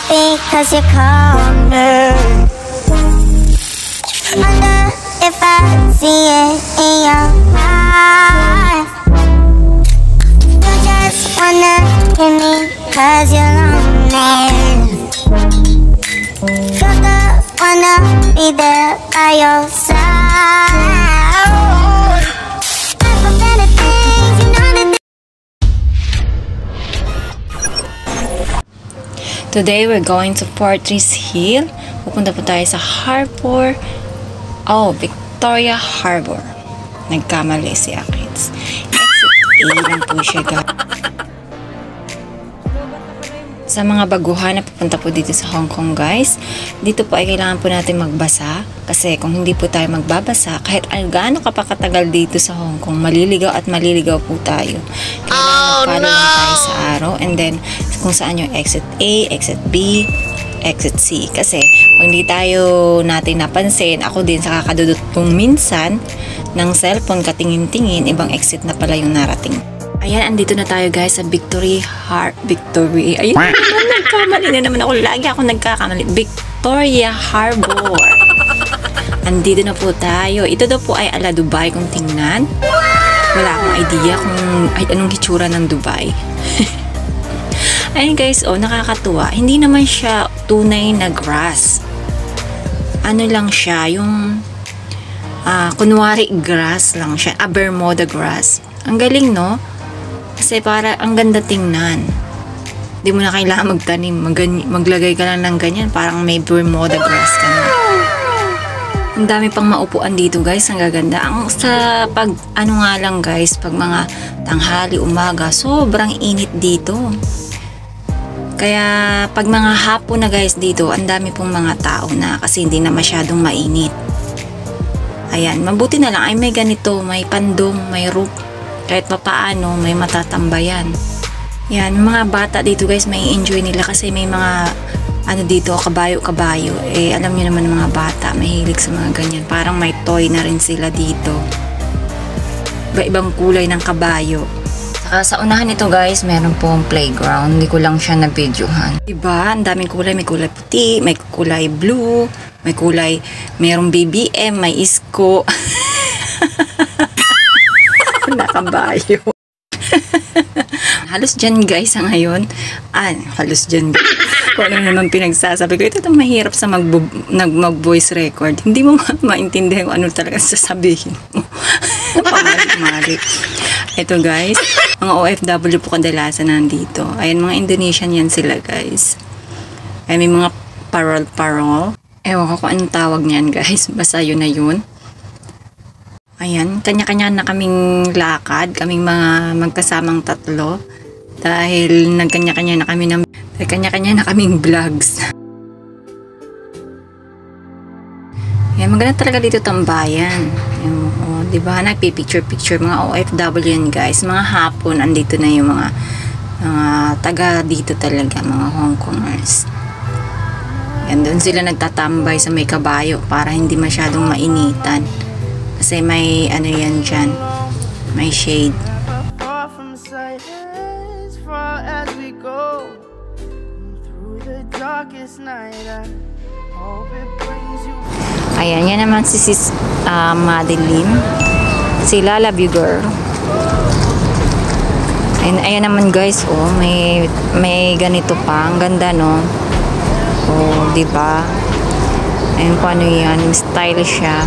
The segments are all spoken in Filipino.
because you called me. Wonder if I see it in your eyes. You just wanna hear me cause you're lonely. You're the wanna be there by your side. For better things, you know that. Today we're going to Fortress Hill. Pupunta po tayo sa Harbor. Oh, Victoria Harbor. Nagkamali si Akits. Exit A lang po siya, guys. Sa mga baguhan na pupunta po dito sa Hong Kong, guys, dito po ay kailangan po natin magbasa. Kasi kung hindi po tayo magbabasa, kahit gaano kapakatagal dito sa Hong Kong, maliligaw at maliligaw po tayo. Kailangan follow lang tayo sa araw. And then, kung saan yung exit A, exit B, exit C. Kasi, pag hindi tayo natin napansin, ako din sa kakadudot kong minsan ng cellphone, katingin-tingin, ibang exit na pala yung narating. Ayan, andito na tayo guys sa Victory. Ayun, nagkamali na naman ako. Lagi ako nagkakamali. Victoria Harbor. Andito na po tayo. Ito daw po ay ala Dubai kung tingnan. Wala akong idea kung ay anong hitsura ng Dubai. Ayun guys, oh, nakakatuwa. Hindi naman siya tunay na grass. Ano lang siya, yung kunwari grass lang siya. Bermuda grass. Ang galing, no? Kasi para ang ganda tingnan. Hindi mo na kailangan magtanim. Maglagay ka lang ng ganyan. Parang may Bermuda grass ka na. Ang dami pang maupuan dito guys. Ang gaganda. Ang sa pag ano nga lang guys, pag mga tanghali, umaga, sobrang init dito. Kaya pag mga hapon na guys dito, ang dami pong mga tao na kasi hindi na masyadong mainit. Ayan, mabuti na lang ay may ganito, may pandong, may roof. Kahit papaano, may matatambayan. Yan, mga bata dito guys, may enjoy nila kasi may mga ano dito, kabayo-kabayo. Eh, alam nyo naman mga bata, mahilig sa mga ganyan. Parang may toy na rin sila dito. Iba-ibang kulay ng kabayo. Saka sa unahan nito guys, meron pong playground. Hindi ko lang siya na-videohan. Diba? Ang daming kulay. May kulay puti, may kulay blue, may kulay, merong BBM, may isko. Nakabayo. Halos dyan guys ngayon. Halos dyan. Kung ano naman pinagsasabi ko. Ito mahirap sa mag-voice record. Hindi mo maintindihan kung ano talaga sasabihin mo. Pamalik-malik. Ito guys, mga OFW po kadalasan nandito. Ayan, mga Indonesian yan sila guys. Ay, may mga parol-parol. Ewan ko kung anong tawag niyan guys. Basta yun na yun. Ayan, kanya-kanya na kaming lakad. Kaming mga magkasamang tatlo. Dahil nagkanya-kanya na kaming vlogs. Ayan, maganda talaga dito tambayan. Ayan, oh, diba? Nagpipicture-picture. Mga OFW yan guys. Mga hapon, andito na yung mga taga dito talaga. Mga Hong Kongers. Ayan, doon sila nagtatambay sa may kabayo para hindi masyadong mainitan. Kasi may ano yan dyan. May shade. Ayan, yan naman si Sis Madeline. Sila, love you girl. Ayan naman guys, oh, may ganito pa. Ang ganda, no? Oh, diba? Ayan kung ano yan. Stylish siya.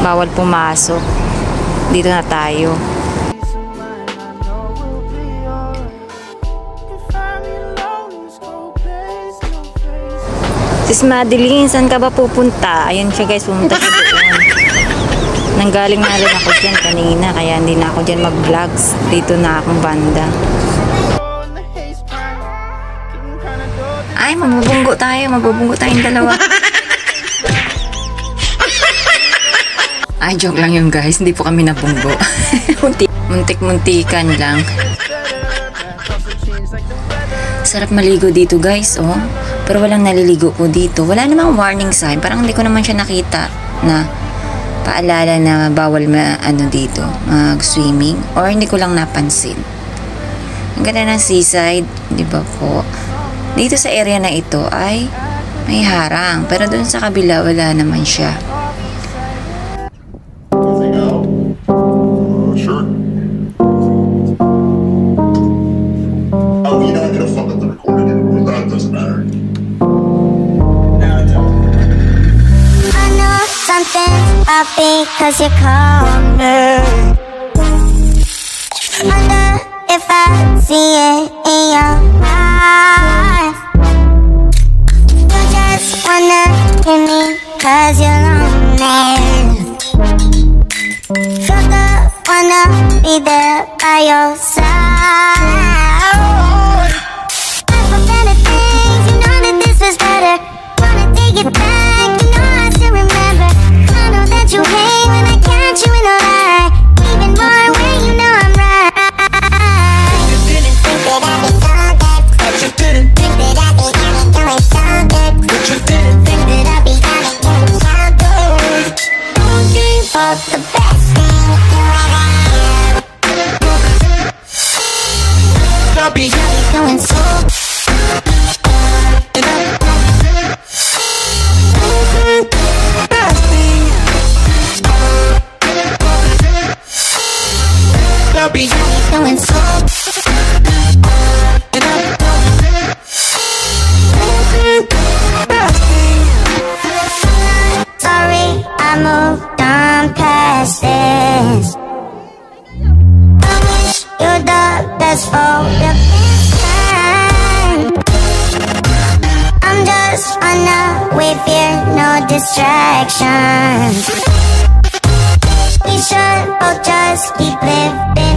Bawal pumasok. Dito na tayo. Sis Madeline, saan ka ba pupunta? Ayan siya guys, pumunta siya doon. Nanggaling na rin ako dyan kanina, kaya hindi na ako dyan mag-vlogs. Dito na akong banda. Ay, mabubunggo tayo. Mabubunggo tayong dalawa. Ay, joke lang yun guys. Hindi po kami nabunggo. Muntik-muntikan lang. Sarap maligo dito guys, oh. Pero walang naliligo po dito. Wala namang warning sign. Parang hindi ko naman siya nakita na paalala na bawal dito, mag-swimming. Or hindi ko lang napansin. Ang ganda ng seaside, di ba po? Dito sa area na ito ay may harang, pero dun sa kabila wala naman siya. Sure. Oh, you know, I could have fucked up the recording, but that doesn't matter. I know something's up because you called me. Wonder if I see it in your eyes. You just wanna hit me cause you're lonely. Felt up, wanna be there by your side. I for better things, you know that this was better. Wanna take it back, you know I still remember. I know that you hate when I catch you in a lie. Even more when you know I'm right. You didn't think that I'd be so good, but you didn't think that I'd be having doing so good, but you didn't think that I'd be having doing so good. Don't give up the best thing you ever had. I'll be doing so good. I'll be doing so. Sorry, I moved on past this. I wish you the best for your business. I'm just on a way, fear no distractions. We should both just keep living.